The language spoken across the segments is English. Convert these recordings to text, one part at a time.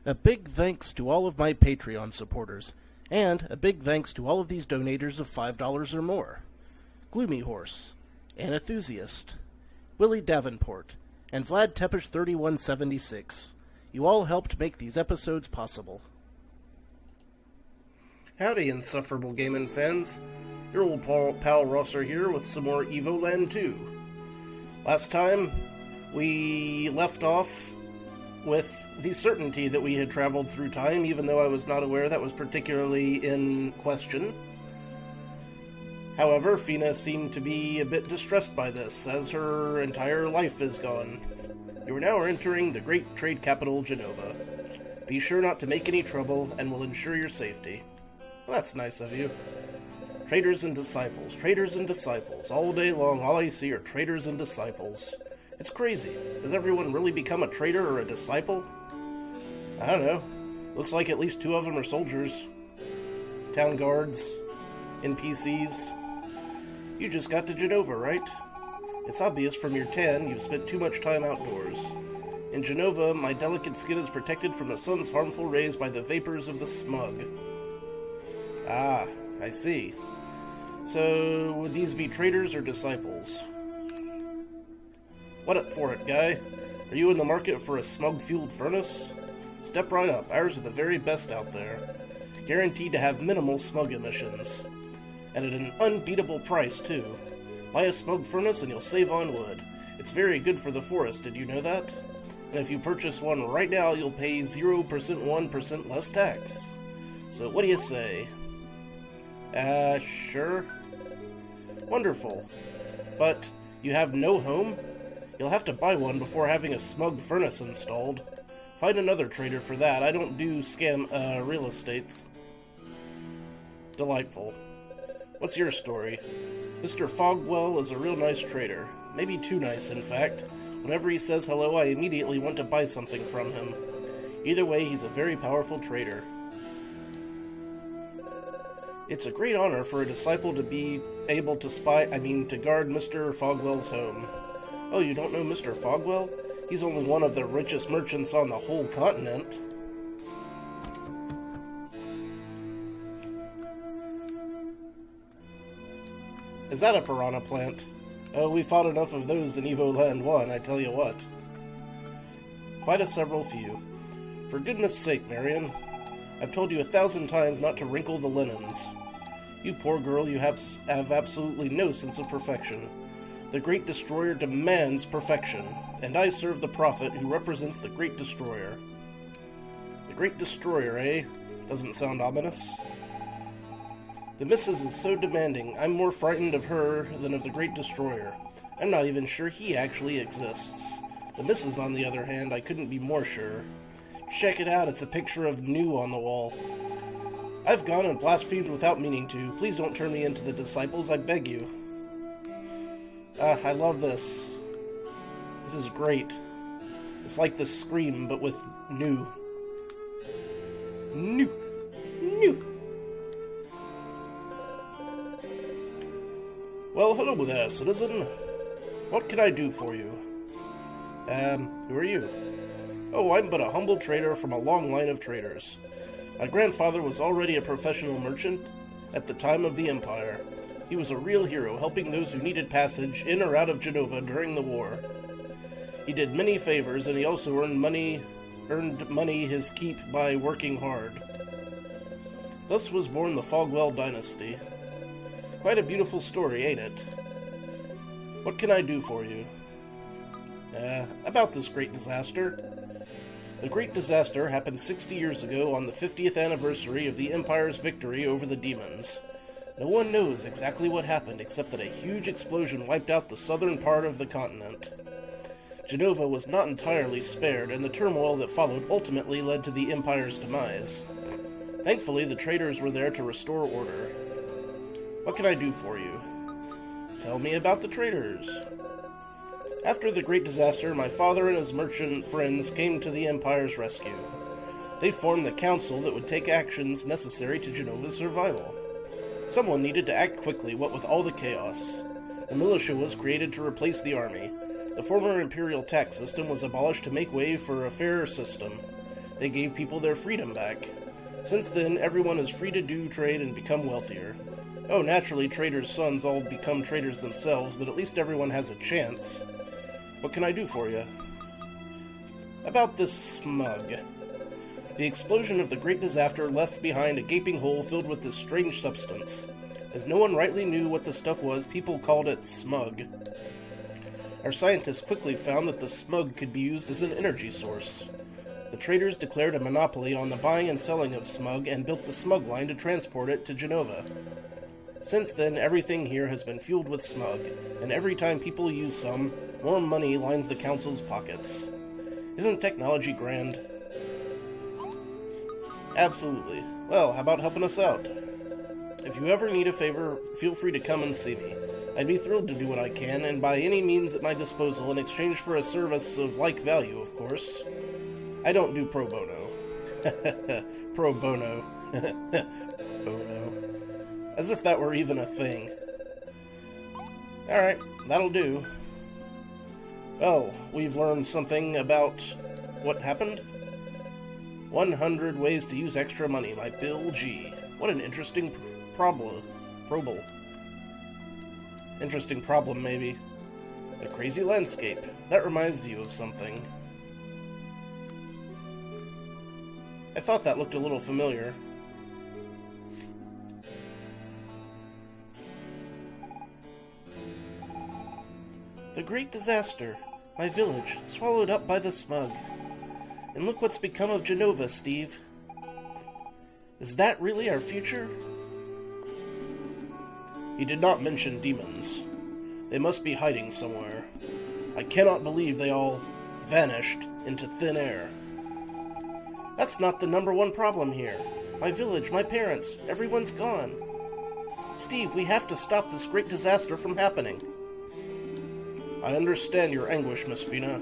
A big thanks to all of my Patreon supporters, and a big thanks to all of these donators of $5 or more. Gloomy Horse, An Enthusiast, Willie Davenport, and Vlad Tepish 3176. You all helped make these episodes possible. Howdy, Insufferable Gaming fans. Your old pal Rosser here with some more Evoland 2. Last time, we left off with the certainty that we had traveled through time, even though I was not aware that was particularly in question. However, Fina seemed to be a bit distressed by this, as her entire life is gone. You are now entering the great trade capital, Genova. Be sure not to make any trouble, and will ensure your safety. Well, that's nice of you. Traders and disciples, traders and disciples. All day long, all I see are traders and disciples. It's crazy. Does everyone really become a trader or a disciple? I don't know. Looks like at least 2 of them are soldiers. Town guards. NPCs. You just got to Genova, right? It's obvious from your tan you've spent too much time outdoors. In Genova, my delicate skin is protected from the sun's harmful rays by the vapors of the smug. Ah, I see. So, would these be traders or disciples? What up for it, guy? Are you in the market for a smug-fueled furnace? Step right up. Ours are the very best out there. Guaranteed to have minimal smug emissions. And at an unbeatable price, too. Buy a smug furnace and you'll save on wood. It's very good for the forest, did you know that? And if you purchase one right now, you'll pay 0% 1% less tax. So what do you say? Sure. Wonderful. But you have no home? You'll have to buy one before having a smug furnace installed. Find another trader for that. I don't do real estate. Delightful. What's your story? Mr. Fogwell is a real nice trader. Maybe too nice, in fact. Whenever he says hello, I immediately want to buy something from him. Either way, he's a very powerful trader. It's a great honor for a disciple to be able to to guard Mr. Fogwell's home. Oh, you don't know Mr. Fogwell? He's only one of the richest merchants on the whole continent. Is that a piranha plant? Oh, we fought enough of those in Evoland 1, I tell you what. Quite a several few. For goodness sake, Marion. I've told you 1,000 times not to wrinkle the linens. You poor girl, you have absolutely no sense of perfection. The Great Destroyer demands perfection, and I serve the prophet who represents the Great Destroyer. The Great Destroyer, eh? Doesn't sound ominous. The Missus is so demanding, I'm more frightened of her than of the Great Destroyer. I'm not even sure he actually exists. The Missus, on the other hand, I couldn't be more sure. Check it out, it's a picture of New on the wall. I've gone and blasphemed without meaning to. Please don't turn me into the disciples, I beg you. I love this. This is great. It's like the Scream, but with New. New. Well, hello there, citizen. What can I do for you? Who are you? Oh, I'm but a humble trader from a long line of traders. My grandfather was already a professional merchant at the time of the Empire. He was a real hero, helping those who needed passage in or out of Genova during the war. He did many favors, and he also earned money his keep by working hard. Thus was born the Fogwell dynasty. Quite a beautiful story, ain't it? What can I do for you? About this great disaster. The Great Disaster happened 60 years ago on the 50th anniversary of the Empire's victory over the demons. No one knows exactly what happened except that a huge explosion wiped out the southern part of the continent. Genova was not entirely spared, and the turmoil that followed ultimately led to the Empire's demise. Thankfully, the traders were there to restore order. What can I do for you? Tell me about the traders. After the Great Disaster, my father and his merchant friends came to the Empire's rescue. They formed the council that would take actions necessary to Genova's survival. Someone needed to act quickly, what with all the chaos. The militia was created to replace the army. The former imperial tax system was abolished to make way for a fairer system. They gave people their freedom back. Since then, everyone is free to do trade and become wealthier. Oh, naturally, traders' sons all become traders themselves, but at least everyone has a chance. What can I do for you? About this smug. The explosion of the Great Disaster left behind a gaping hole filled with this strange substance. As no one rightly knew what the stuff was, people called it smug. Our scientists quickly found that the smug could be used as an energy source. The traders declared a monopoly on the buying and selling of smug and built the smug line to transport it to Genova. Since then, everything here has been fueled with smug, and every time people use some, more money lines the council's pockets. Isn't technology grand? Absolutely. Well, how about helping us out? If you ever need a favor, feel free to come and see me. I'd be thrilled to do what I can, and by any means at my disposal in exchange for a service of like value, of course. I don't do pro bono. Pro bono. Bono. As if that were even a thing. Alright, that'll do. Well, we've learned something about what happened. 100 ways to use extra money by Bill G. What an interesting problem. Interesting problem, maybe. A crazy landscape. That reminds you of something. I thought that looked a little familiar. The Great Disaster. My village, swallowed up by the smug. And look what's become of Genova, Steve. Is that really our future? He did not mention demons. They must be hiding somewhere. I cannot believe they all vanished into thin air. That's not the #1 problem here. My village, my parents, everyone's gone. Steve, we have to stop this great disaster from happening. I understand your anguish, Miss Fina,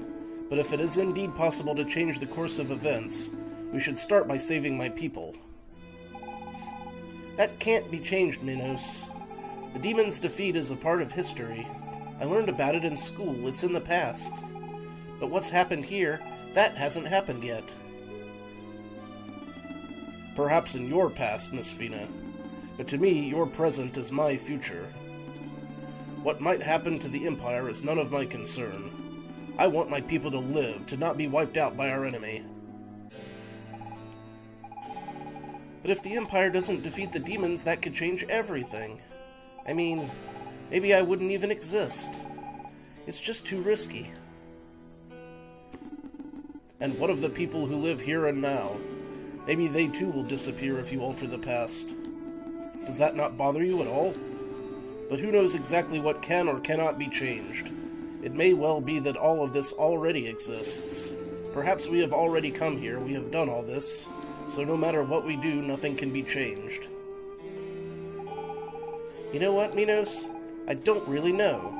but if it is indeed possible to change the course of events, we should start by saving my people. That can't be changed, Minos. The demon's defeat is a part of history. I learned about it in school. It's in the past. But what's happened here, that hasn't happened yet. Perhaps in your past, Miss Fina, but to me, your present is my future. What might happen to the Empire is none of my concern. I want my people to live, to not be wiped out by our enemy. But if the Empire doesn't defeat the demons, that could change everything. I mean, maybe I wouldn't even exist. It's just too risky. And what of the people who live here and now? Maybe they too will disappear if you alter the past. Does that not bother you at all? But who knows exactly what can or cannot be changed? It may well be that all of this already exists. Perhaps we have already come here, we have done all this, so no matter what we do, nothing can be changed. You know what, Minos? I don't really know.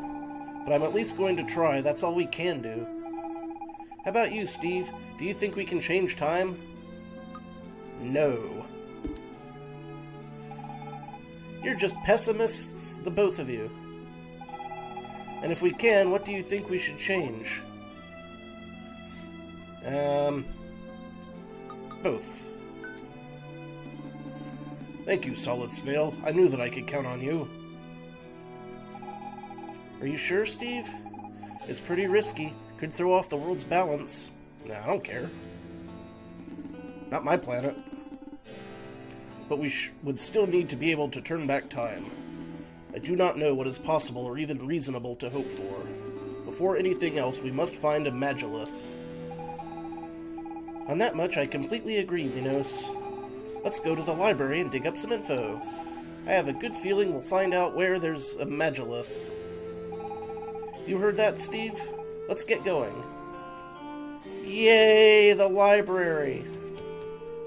But I'm at least going to try, that's all we can do. How about you, Steve? Do you think we can change time? No. You're just pessimists, the both of you. And if we can, what do you think we should change? Both. Thank you, Solid Snail. I knew that I could count on you. Are you sure, Steve? It's pretty risky. Could throw off the world's balance. Nah, I don't care. Not my planet. But we would still need to be able to turn back time. I do not know what is possible or even reasonable to hope for. Before anything else, we must find a Magilith. On that much, I completely agree, Minos. Let's go to the library and dig up some info. I have a good feeling we'll find out where there's a Magilith. You heard that, Steve? Let's get going. Yay, the library!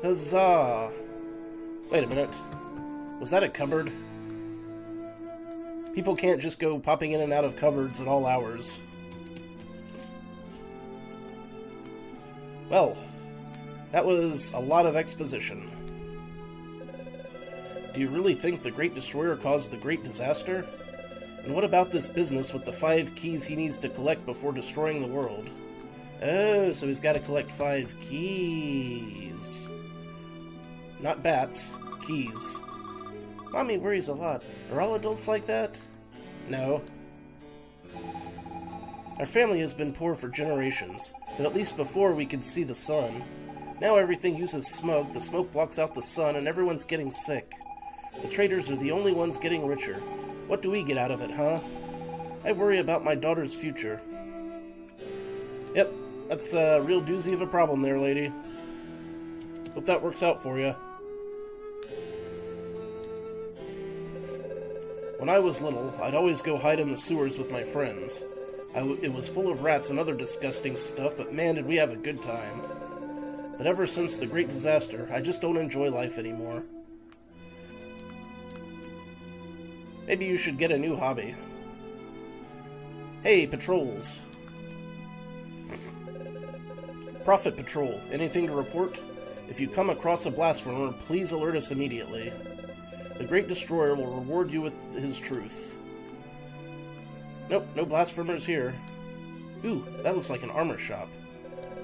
Huzzah! Wait a minute. Was that a cupboard? People can't just go popping in and out of cupboards at all hours. Well, that was a lot of exposition. Do you really think the Great Destroyer caused the Great Disaster? And what about this business with the 5 keys he needs to collect before destroying the world? Oh, so he's got to collect 5 keys. Not bats, keys. Mommy worries a lot. Are all adults like that? No. Our family has been poor for generations, but at least before we could see the sun. Now everything uses smoke, the smoke blocks out the sun, and everyone's getting sick. The traders are the only ones getting richer. What do we get out of it, huh? I worry about my daughter's future. Yep, that's a real doozy of a problem there, lady. Hope that works out for you. When I was little, I'd always go hide in the sewers with my friends. It was full of rats and other disgusting stuff, but man, did we have a good time. But ever since the Great Disaster, I just don't enjoy life anymore. Maybe you should get a new hobby. Hey, patrols. Prophet Patrol, anything to report? If you come across a blasphemer, please alert us immediately. The Great Destroyer will reward you with his truth. Nope, no blasphemers here. Ooh, that looks like an armor shop.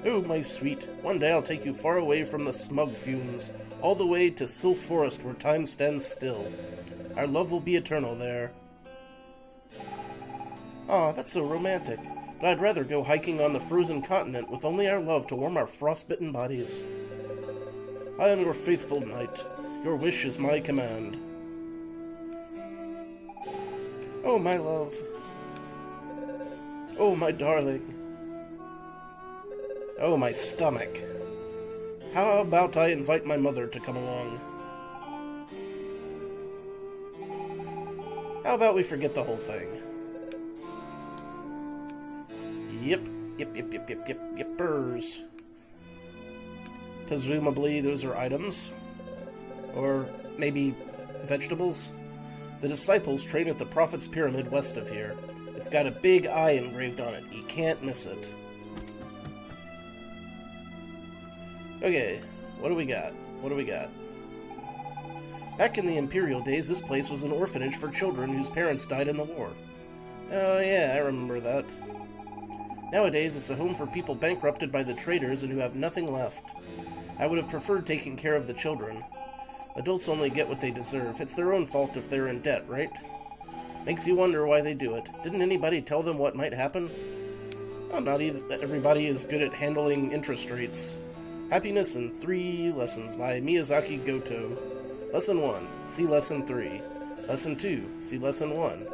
Oh, my sweet, one day I'll take you far away from the smug fumes, all the way to Sylph Forest where time stands still. Our love will be eternal there. Aw, that's so romantic, but I'd rather go hiking on the frozen continent with only our love to warm our frostbitten bodies. I am your faithful knight. Your wish is my command. Oh, my love. Oh, my darling. Oh, my stomach. How about I invite my mother to come along? How about we forget the whole thing? Yippers. Presumably those are items. Or maybe vegetables? The disciples train at the Prophet's Pyramid west of here. It's got a big eye engraved on it. You can't miss it. Okay, what do we got? Back in the Imperial days, this place was an orphanage for children whose parents died in the war. Oh yeah, I remember that. Nowadays, it's a home for people bankrupted by the traders and who have nothing left. I would have preferred taking care of the children. Adults only get what they deserve. It's their own fault if they're in debt, right? Makes you wonder why they do it. Didn't anybody tell them what might happen? Well, not even everybody is good at handling interest rates. Happiness in 3 Lessons by Miyazaki Goto. Lesson 1, see Lesson 3. Lesson 2, see Lesson 1.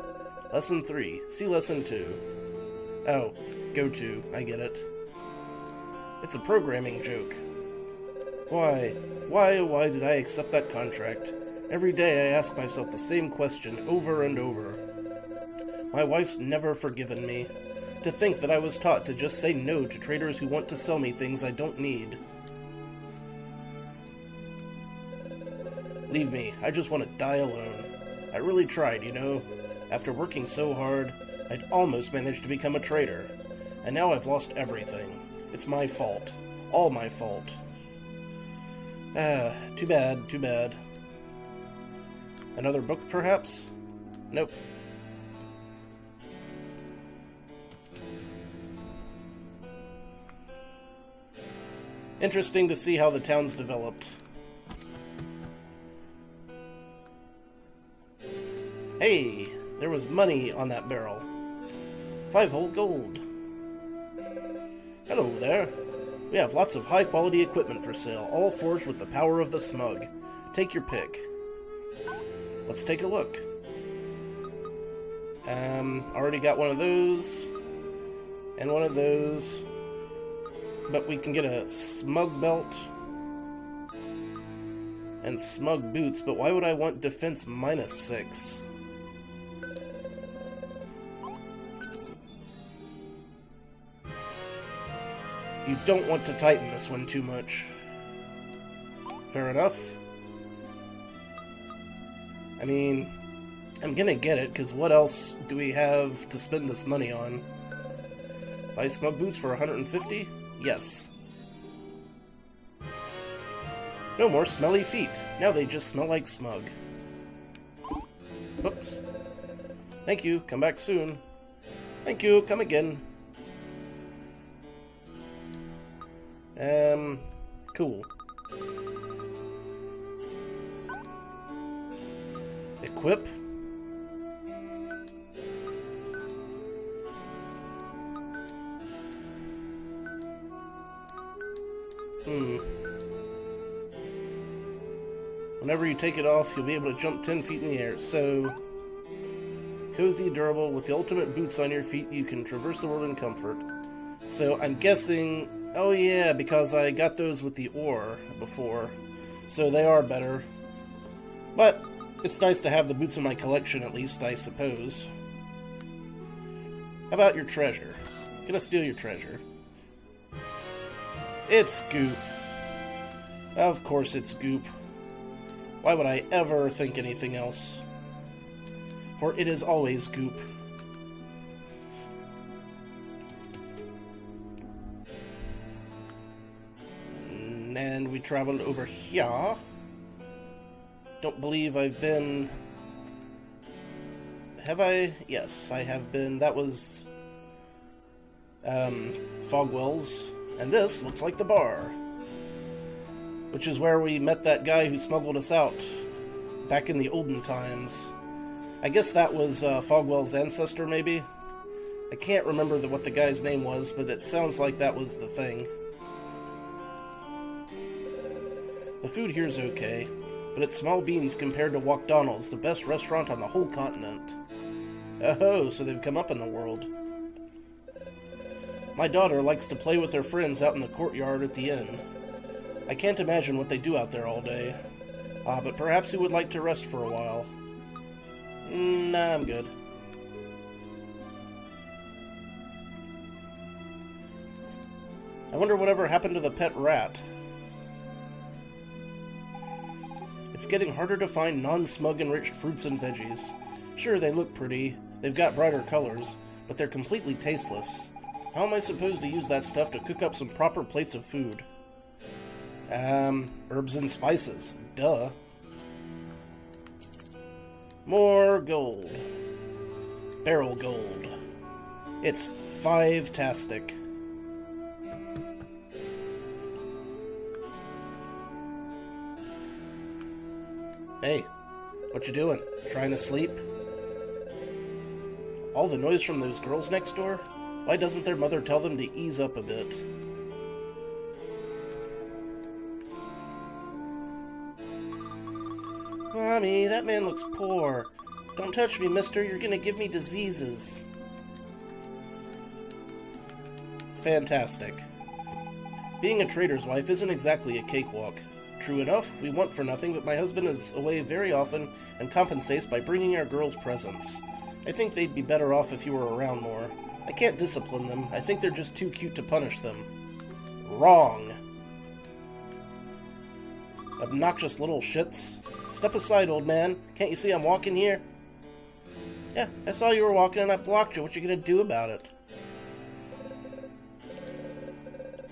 Lesson 3, see Lesson 2. Oh, Goto, I get it. It's a programming joke. Why did I accept that contract? Every day I ask myself the same question over and over. My wife's never forgiven me. To think that I was taught to just say no to traders who want to sell me things I don't need. Leave me. I just want to die alone. I really tried, you know. After working so hard, I'd almost managed to become a trader. And now I've lost everything. It's my fault. All my fault. Too bad. Another book, perhaps? Nope. Interesting to see how the town's developed. Hey, there was money on that barrel. 5 whole gold. Hello there. We have lots of high-quality equipment for sale, all forged with the power of the smug. Take your pick. Let's take a look. Already got one of those. And one of those. But we can get a smug belt. And smug boots, but why would I want defense -6? You don't want to tighten this one too much. Fair enough. I mean, I'm gonna get it, because what else do we have to spend this money on? Buy smug boots for 150? Yes. No more smelly feet. Now they just smell like smug. Oops. Thank you. Come back soon. Thank you. Come again. Cool. Equip. Whenever you take it off, you'll be able to jump 10 feet in the air. So, cozy, durable, with the ultimate boots on your feet, you can traverse the world in comfort. So, I'm guessing... Oh yeah, because I got those with the ore before. So they are better. But, it's nice to have the boots in my collection at least, I suppose. How about your treasure? I'm gonna steal your treasure. It's goop. Of course it's goop. Why would I ever think anything else? For it is always goop. And we traveled over here. Don't believe I've been... Have I? Yes, I have been. That was... Fogwell's. And this looks like the bar. Which is where we met that guy who smuggled us out. Back in the olden times. I guess that was Fogwell's ancestor, maybe? I can't remember what the guy's name was, but it sounds like that was the thing. The food here's okay, but it's small beans compared to Wokdonald's, the best restaurant on the whole continent. Oh, so they've come up in the world. My daughter likes to play with her friends out in the courtyard at the inn. I can't imagine what they do out there all day. But perhaps you would like to rest for a while. Nah, I'm good. I wonder whatever happened to the pet rat. It's getting harder to find non-smug enriched fruits and veggies. Sure, they look pretty, they've got brighter colors, but they're completely tasteless. How am I supposed to use that stuff to cook up some proper plates of food? Herbs and spices. Duh. More gold. Barrel gold. It's five-tastic. Hey, what you doing? Trying to sleep? All the noise from those girls next door? Why doesn't their mother tell them to ease up a bit? Mommy, that man looks poor. Don't touch me, mister. You're gonna give me diseases. Fantastic. Being a trader's wife isn't exactly a cakewalk. True enough, we want for nothing, but my husband is away very often and compensates by bringing our girls presents. I think they'd be better off if you were around more. I can't discipline them. I think they're just too cute to punish them. Wrong. Obnoxious little shits. Step aside, old man. Can't you see I'm walking here? Yeah, I saw you were walking and I blocked you. What you gonna do about it?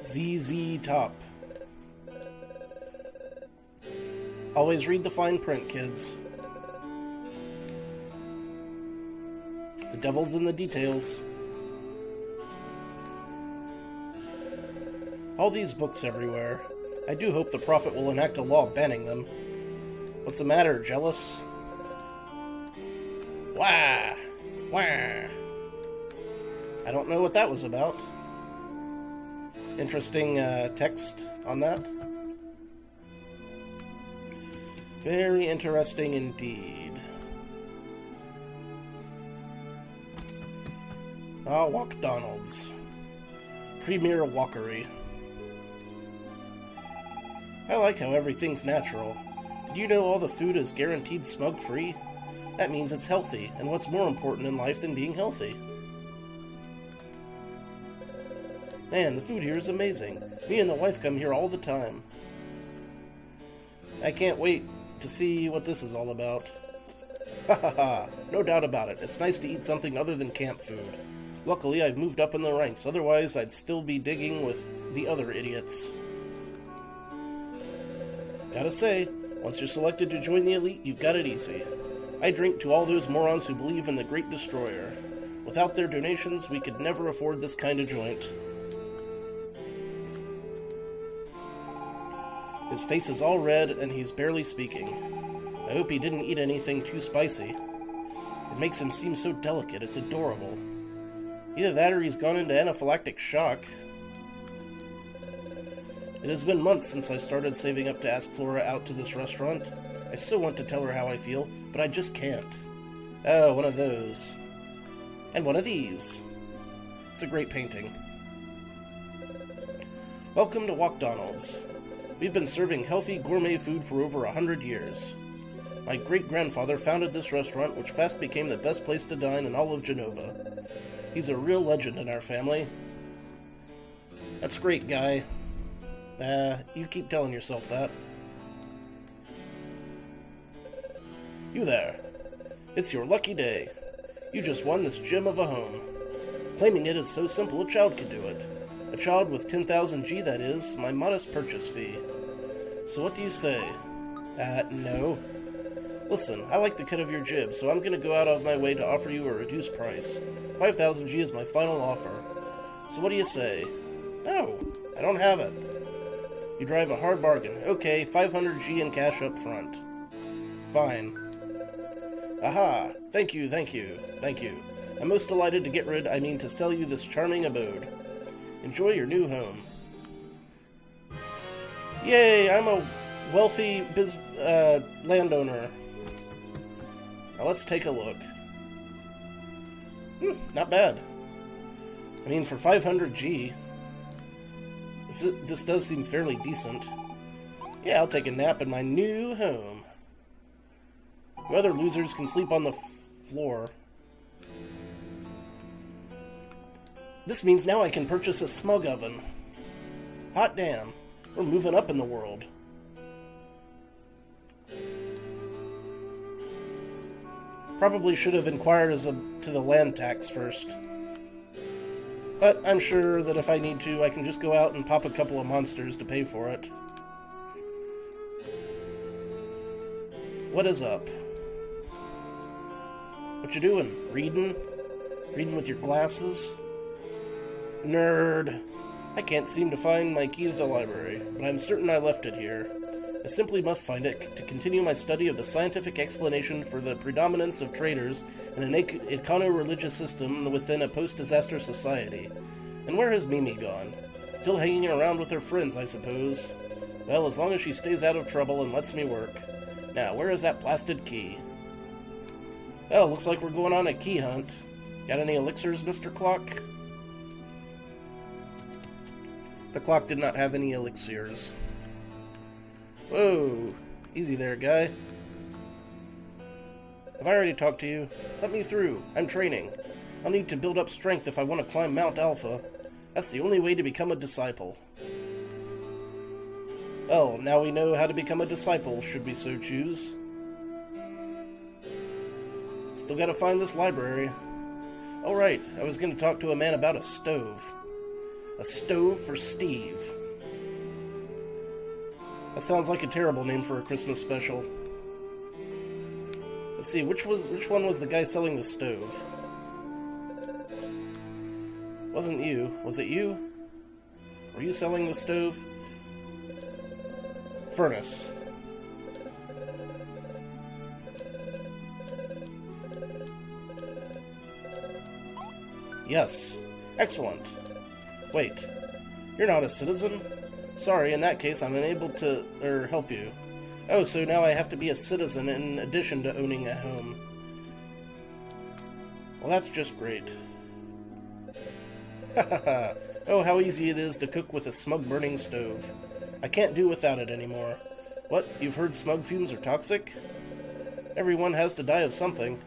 ZZ Top. Always read the fine print, kids. The devil's in the details. All these books everywhere. I do hope the prophet will enact a law banning them. What's the matter, jealous? Wah! Wah! I don't know what that was about. Interesting text on that. Very interesting indeed. Ah, Wokdonald's. Premier Walkery. I like how everything's natural. Did you know all the food is guaranteed smug-free? That means it's healthy, and what's more important in life than being healthy? Man, the food here is amazing. Me and the wife come here all the time. I can't wait to see what this is all about. Ha ha ha, no doubt about it. It's nice to eat something other than camp food. Luckily, I've moved up in the ranks, otherwise I'd still be digging with the other idiots. Gotta say, once you're selected to join the elite, you've got it easy. I drink to all those morons who believe in the Great Destroyer. Without their donations, we could never afford this kind of joint. His face is all red, and he's barely speaking. I hope he didn't eat anything too spicy. It makes him seem so delicate, it's adorable. Either that or he's gone into anaphylactic shock. It has been months since I started saving up to ask Flora out to this restaurant. I so want to tell her how I feel, but I just can't. Oh, one of those. And one of these. It's a great painting. Welcome to Walkdonald's. We've been serving healthy gourmet food for over 100 years. My great-grandfather founded this restaurant, which fast became the best place to dine in all of Genova. He's a real legend in our family. That's great, guy. You keep telling yourself that. You there. It's your lucky day. You just won this gem of a home. Claiming it is so simple a child could do it. A child with 10,000 G, that is, my modest purchase fee. So what do you say? No. Listen, I like the cut of your jib, so I'm gonna go out of my way to offer you a reduced price. 5,000 G is my final offer. So what do you say? No, I don't have it. You drive a hard bargain. Okay, 500 G in cash up front. Fine. Aha! Thank you, thank you, thank you. I'm most delighted to sell you this charming abode. Enjoy your new home. Yay, I'm a wealthy landowner. Now let's take a look. Not bad. I mean, for 500 G, this does seem fairly decent. Yeah, I'll take a nap in my new home. You other losers can sleep on the floor. This means now I can purchase a smug oven. Hot damn. We're moving up in the world. Probably should have inquired to the land tax first. But I'm sure that if I need to, I can just go out and pop a couple of monsters to pay for it. What is up? What you doing? Reading? Reading with your glasses? Nerd. I can't seem to find my key to the library, but I'm certain I left it here. I simply must find it to continue my study of the scientific explanation for the predominance of traders in an econo-religious system within a post-disaster society. And where has Mimi gone? Still hanging around with her friends, I suppose. Well, as long as she stays out of trouble and lets me work. Now, where is that blasted key? Well, looks like we're going on a key hunt. Got any elixirs, Mr. Clock? The clock did not have any elixirs. Whoa, easy there, guy. Have I already talked to you? Let me through. I'm training. I'll need to build up strength if I want to climb Mount Alpha. That's the only way to become a disciple. Well, now we know how to become a disciple, should we so choose. Still gotta find this library. Oh right, I was gonna talk to a man about a stove. A stove for Steve. That sounds like a terrible name for a Christmas special. Let's see, which one was the guy selling the stove? Wasn't you. Was it you? Were you selling the stove? Furnace. Yes. Excellent. Wait. You're not a citizen? Sorry, in that case I'm unable to help you. Oh, so now I have to be a citizen in addition to owning a home. Well, that's just great. Hahaha. Oh, how easy it is to cook with a smug-burning stove. I can't do without it anymore. What, you've heard smug fumes are toxic? Everyone has to die of something.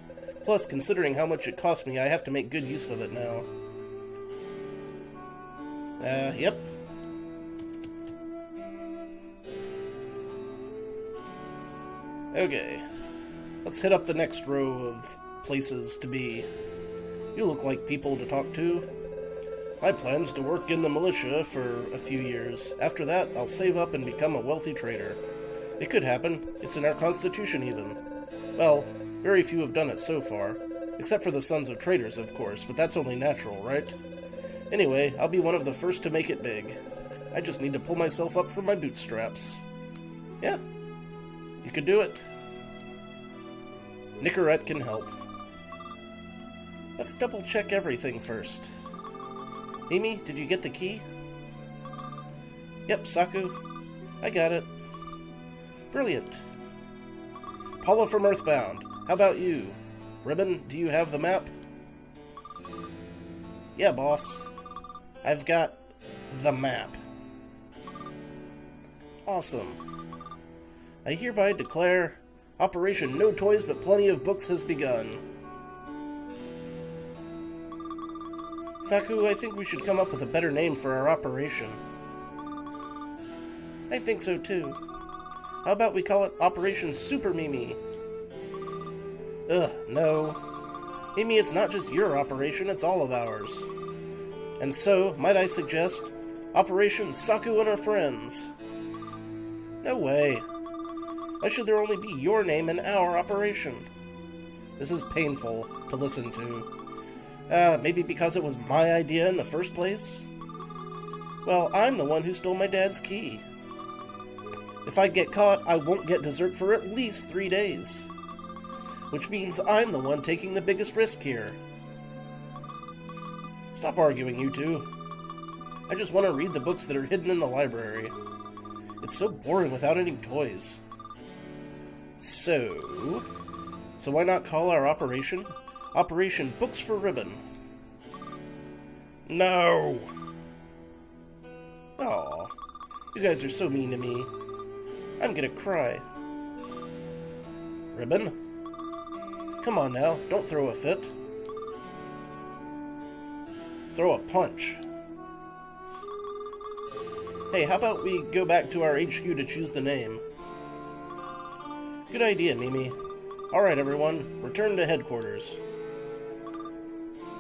Plus, considering how much it cost me, I have to make good use of it now. Yep. Okay. Let's hit up the next row of places to be. You look like people to talk to. My plan's to work in the militia for a few years. After that, I'll save up and become a wealthy trader. It could happen. It's in our constitution, even. Well, very few have done it so far. Except for the sons of traders, of course, but that's only natural, right? Anyway, I'll be one of the first to make it big. I just need to pull myself up from my bootstraps. Yeah, you could do it. Nicorette can help. Let's double check everything first. Amy, did you get the key? Yep, Saku. I got it. Brilliant. Paula from Earthbound. How about you? Ribbon, do you have the map? Yeah, boss. I've got the map. Awesome. I hereby declare Operation No Toys But Plenty of Books has begun. Saku, I think we should come up with a better name for our operation. I think so too. How about we call it Operation Super Mimi? Ugh, no. Mimi, it's not just your operation, it's all of ours. And so, might I suggest, Operation Saku and her friends? No way. Why should there only be your name in our operation? This is painful to listen to. Maybe because it was my idea in the first place? Well, I'm the one who stole my dad's key. If I get caught, I won't get dessert for at least 3 days. Which means I'm the one taking the biggest risk here. Stop arguing, you two. I just want to read the books that are hidden in the library. It's so boring without any toys. So why not call our operation Operation Books for Ribbon? No! Aw, you guys are so mean to me. I'm gonna cry. Ribbon? Come on now, don't throw a fit. Throw a punch. Hey, how about we go back to our HQ to choose the name? Good idea, Mimi. Alright, everyone, return to headquarters.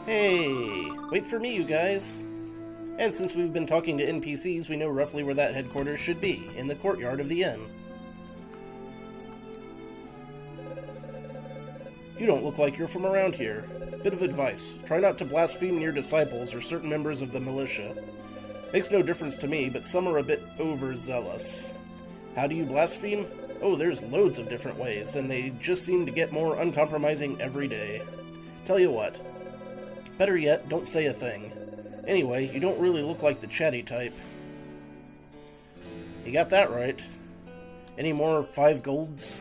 Hey, wait for me, you guys. And since we've been talking to NPCs, we know roughly where that headquarters should be, in the courtyard of the inn. You don't look like you're from around here. Bit of advice. Try not to blaspheme your disciples or certain members of the militia. Makes no difference to me, but some are a bit overzealous. How do you blaspheme? Oh, there's loads of different ways, and they just seem to get more uncompromising every day. Tell you what. Better yet, don't say a thing. Anyway, you don't really look like the chatty type. You got that right. Any more 5 golds?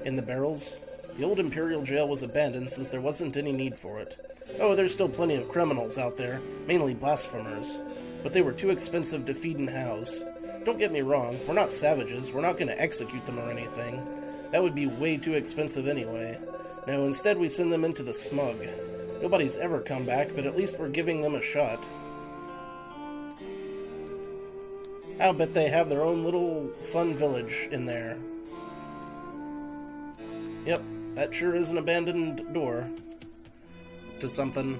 In the barrels? The old Imperial jail was abandoned since there wasn't any need for it. Oh, there's still plenty of criminals out there, mainly blasphemers. But they were too expensive to feed and house. Don't get me wrong, we're not savages, we're not going to execute them or anything. That would be way too expensive anyway. No, instead we send them into the smug. Nobody's ever come back, but at least we're giving them a shot. I'll bet they have their own little fun village in there. Yep, that sure is an abandoned door. To something.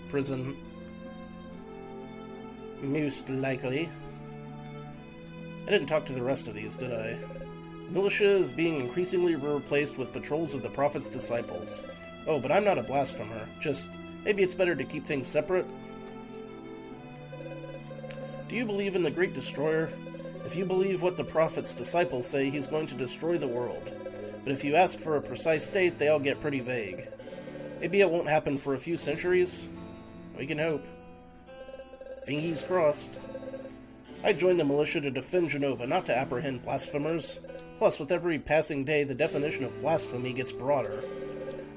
Prison. Most likely. I didn't talk to the rest of these, did I? Militia is being increasingly replaced with patrols of the Prophet's disciples. Oh, but I'm not a blasphemer. Just, maybe it's better to keep things separate. Do you believe in the Great Destroyer? If you believe what the Prophet's disciples say, he's going to destroy the world. But if you ask for a precise date, they all get pretty vague. Maybe it won't happen for a few centuries? We can hope. Fingies crossed. I joined the militia to defend Genova, not to apprehend blasphemers. Plus, with every passing day, the definition of blasphemy gets broader.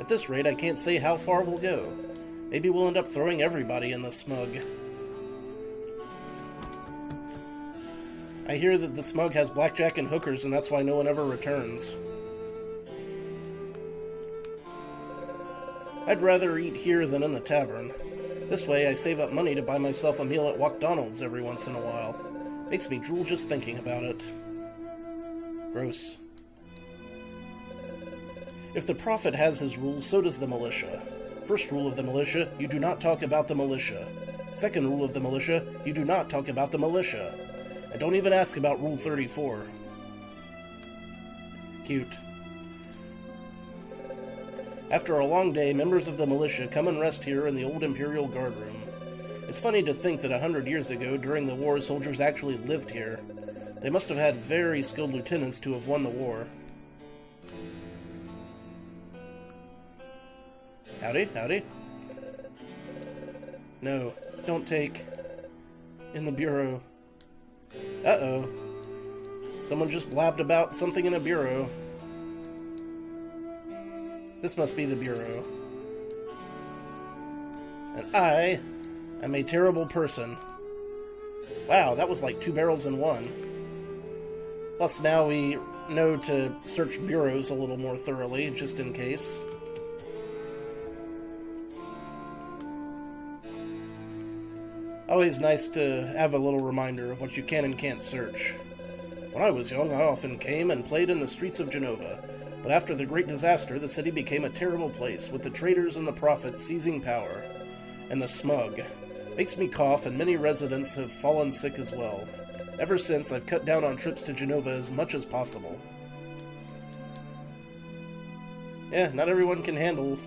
At this rate, I can't say how far we'll go. Maybe we'll end up throwing everybody in the smug. I hear that the smug has blackjack and hookers, and that's why no one ever returns. I'd rather eat here than in the tavern. This way, I save up money to buy myself a meal at McDonald's every once in a while. Makes me drool just thinking about it. Gross. If the Prophet has his rules, so does the militia. First rule of the militia, you do not talk about the militia. Second rule of the militia, you do not talk about the militia. And don't even ask about Rule 34. Cute. After a long day, members of the militia come and rest here in the old Imperial Guard Room. It's funny to think that 100 years ago, during the war, soldiers actually lived here. They must have had very skilled lieutenants to have won the war. Howdy, howdy. No, don't take. In the bureau. Uh-oh. Someone just blabbed about something in a bureau. This must be the bureau. And I am a terrible person. Wow, that was like 2 barrels in one. Plus now we know to search bureaus a little more thoroughly, just in case. Always nice to have a little reminder of what you can and can't search. When I was young, I often came and played in the streets of Genova, but after the Great Disaster, the city became a terrible place, with the traitors and the prophets seizing power. And the smug. Makes me cough, and many residents have fallen sick as well. Ever since, I've cut down on trips to Genova as much as possible. Yeah, not everyone can handle.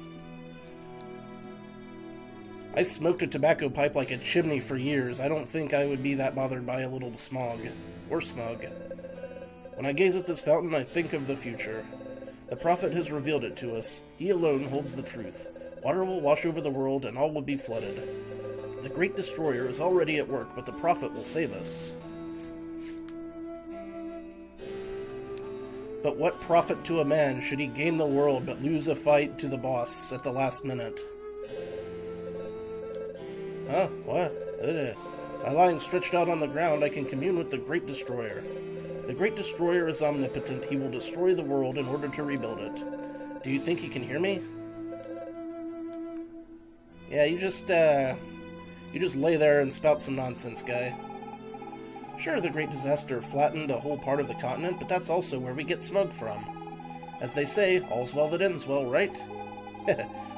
I smoked a tobacco pipe like a chimney for years. I don't think I would be that bothered by a little smog. Or smug. When I gaze at this fountain, I think of the future. The prophet has revealed it to us. He alone holds the truth. Water will wash over the world, and all will be flooded. The great destroyer is already at work, but the prophet will save us. But what profit to a man should he gain the world but lose a fight to the boss at the last minute? Huh? What? By lying stretched out on the ground, I can commune with the Great Destroyer. The Great Destroyer is omnipotent. He will destroy the world in order to rebuild it. Do you think he can hear me? Yeah, you just lay there and spout some nonsense, guy. Sure, the Great Disaster flattened a whole part of the continent, but that's also where we get smug from. As they say, all's well that ends well, right?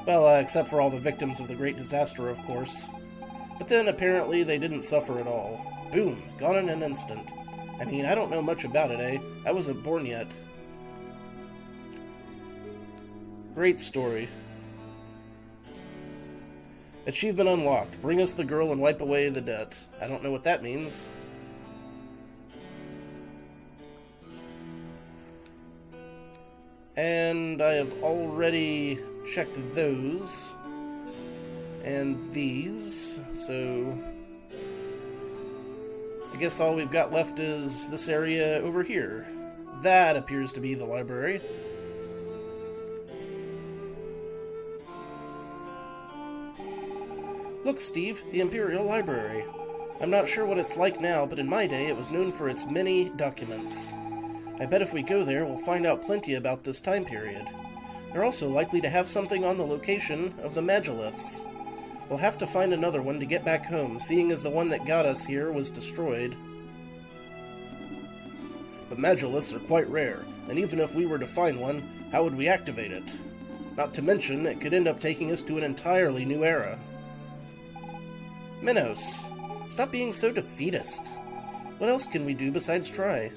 Well, except for all the victims of the Great Disaster, of course. But then, apparently, they didn't suffer at all. Boom, gone in an instant. I mean, I don't know much about it, eh? I wasn't born yet. Great story. Achievement unlocked. Bring us the girl and wipe away the debt. I don't know what that means. And I have already checked those. And these. So I guess all we've got left is this area over here. That appears to be the library. Look, Steve, the Imperial Library. I'm not sure what it's like now, but in my day it was known for its many documents. I bet if we go there, we'll find out plenty about this time period. They're also likely to have something on the location of the Magilliths. We'll have to find another one to get back home, seeing as the one that got us here was destroyed. But Magilliths are quite rare, and even if we were to find one, how would we activate it? Not to mention, it could end up taking us to an entirely new era. Minos, stop being so defeatist. What else can we do besides try?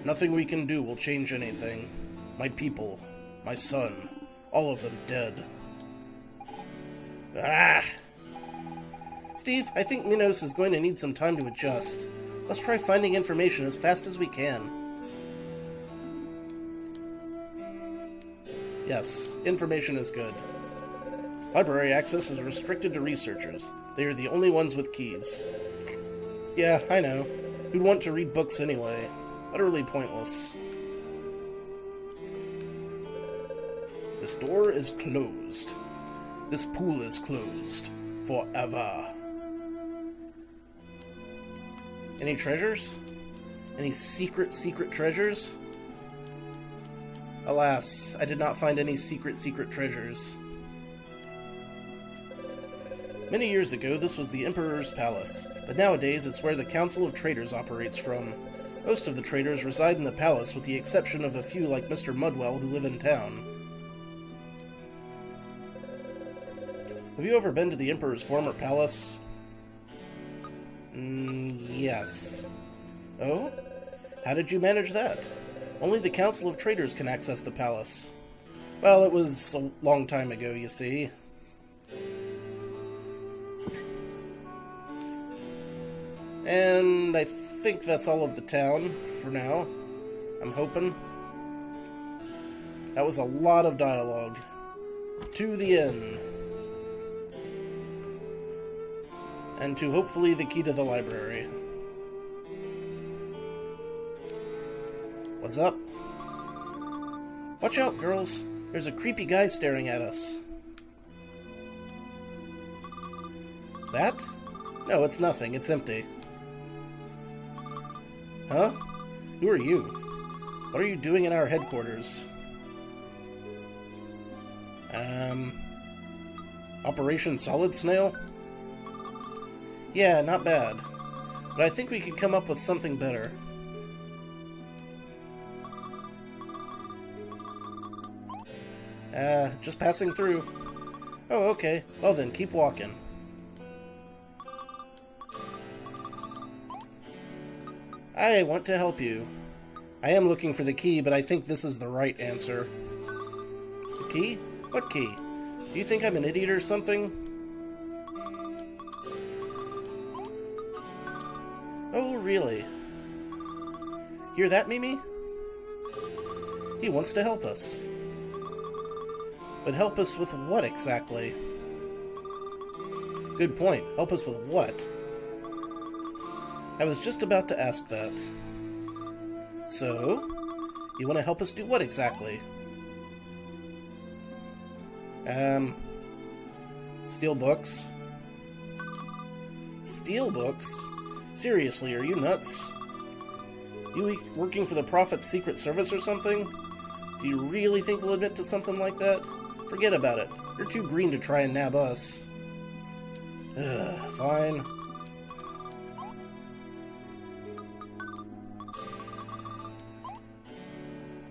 Nothing we can do will change anything. My people, my son, all of them dead. Ah! Steve, I think Minos is going to need some time to adjust. Let's try finding information as fast as we can. Yes, information is good. Library access is restricted to researchers. They are the only ones with keys. Yeah, I know. Who'd want to read books anyway? Utterly pointless. This door is closed. This pool is closed. Forever. Any treasures? Any secret treasures? Alas, I did not find any secret treasures. Many years ago, this was the Emperor's palace, but nowadays it's where the Council of Traders operates from. Most of the traders reside in the palace, with the exception of a few like Mr. Mudwell who live in town. Have you ever been to the Emperor's former palace? Yes. Oh? How did you manage that? Only the Council of Traders can access the palace. Well, it was a long time ago, you see. And I think that's all of the town for now. I'm hoping. That was a lot of dialogue. To the inn. And to hopefully the key to the library. What's up? Watch out, girls. There's a creepy guy staring at us. That? No, it's nothing. It's empty. Huh? Who are you? What are you doing in our headquarters? Operation Solid Snail? Yeah, not bad. But I think we could come up with something better. Just passing through. Oh, okay. Well then, keep walking. I want to help you. I am looking for the key, but I think this is the right answer. The key? What key? Do you think I'm an idiot or something? Oh, really? Hear that, Mimi? He wants to help us. But help us with what exactly? Good point. Help us with what? I was just about to ask that. So, you want to help us do what exactly? Steal books? Steal books? Seriously, are you nuts? You working for the Prophet's Secret Service or something? Do you really think we'll admit to something like that? Forget about it. You're too green to try and nab us. Fine.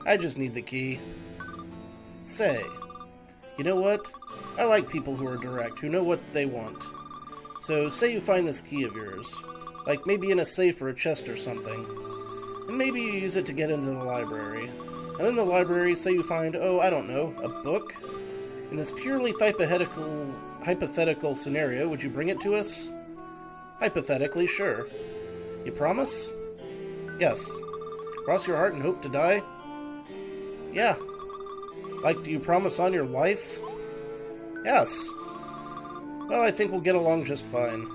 I just need the key. Say, you know what? I like people who are direct, who know what they want. So, say you find this key of yours. Like maybe in a safe or a chest or something. And maybe you use it to get into the library. And in the library, say you find, oh, I don't know, a book? In this purely hypothetical scenario, would you bring it to us? Hypothetically, sure. You promise? Yes. Cross your heart and hope to die? Yeah. Like, do you promise on your life? Yes. Well, I think we'll get along just fine.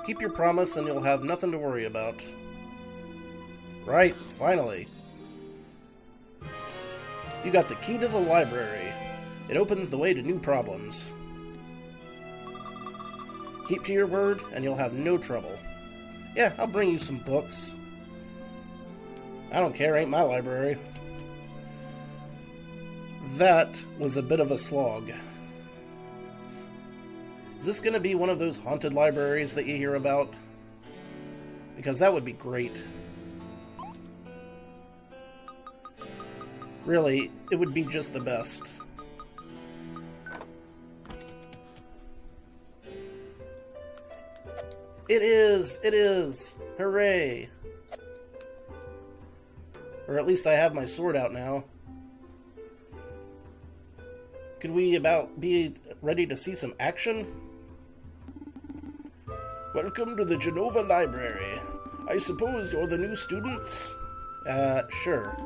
Keep your promise and you'll have nothing to worry about. Right, finally. You got the key to the library. It opens the way to new problems. Keep to your word and you'll have no trouble. Yeah, I'll bring you some books. I don't care, ain't my library. That was a bit of a slog. Is this going to be one of those haunted libraries that you hear about? Because that would be great. Really, it would be just the best. It is! It is! Hooray! Or at least I have my sword out now. Could we be ready to see some action? Welcome to the Genova Library. I suppose you're the new students? Sure.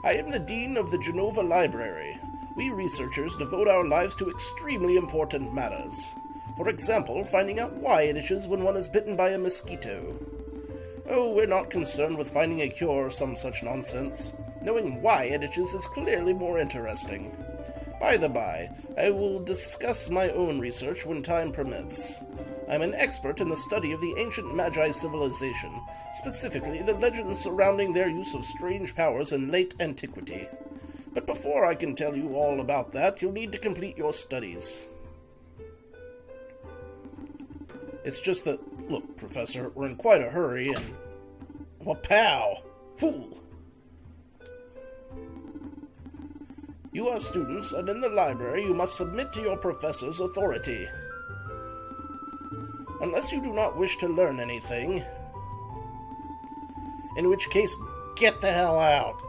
I am the Dean of the Genova Library. We researchers devote our lives to extremely important matters. For example, finding out why it itches when one is bitten by a mosquito. Oh, we're not concerned with finding a cure or some such nonsense. Knowing why it itches is clearly more interesting. By the by, I will discuss my own research when time permits. I'm an expert in the study of the ancient Magi civilization, specifically the legends surrounding their use of strange powers in late antiquity. But before I can tell you all about that, you'll need to complete your studies. It's just that, look, Professor, we're in quite a hurry and... Wapow! Fool! You are students, and in the library you must submit to your professor's authority. Unless you do not wish to learn anything. In which case, get the hell out.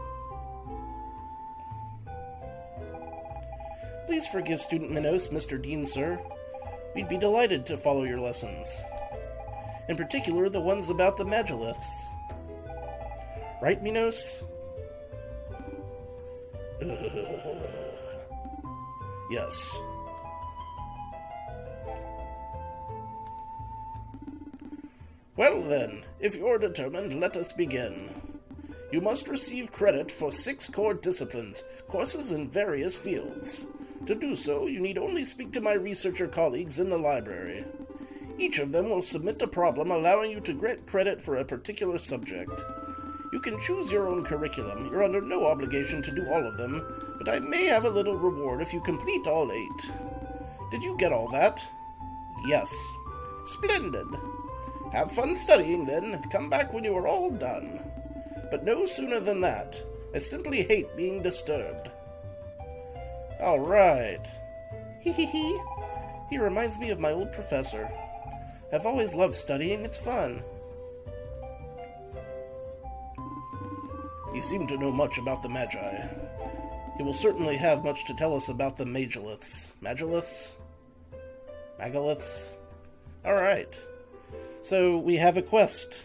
Please forgive Student Minos, Mr. Dean, sir. We'd be delighted to follow your lessons. In particular, the ones about the megaliths. Right, Minos? Yes. Well then, if you're determined, let us begin. You must receive credit for 6 core disciplines, courses in various fields. To do so, you need only speak to my researcher colleagues in the library. Each of them will submit a problem allowing you to get credit for a particular subject. You can choose your own curriculum. You're under no obligation to do all of them, but I may have a little reward if you complete all 8. Did you get all that? Yes. Splendid. Have fun studying, then. Come back when you are all done. But no sooner than that. I simply hate being disturbed. All right. Hee. He reminds me of my old professor. I've always loved studying. It's fun. You seem to know much about the Magi. He will certainly have much to tell us about the Megaliths. Megaliths? Megaliths? Alright. So, we have a quest.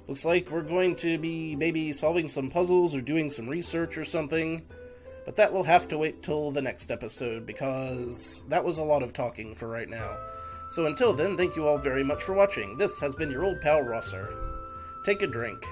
Looks like we're going to be maybe solving some puzzles or doing some research or something. But that will have to wait till the next episode, because that was a lot of talking for right now. So until then, thank you all very much for watching. This has been your old pal Rosser. Take a drink.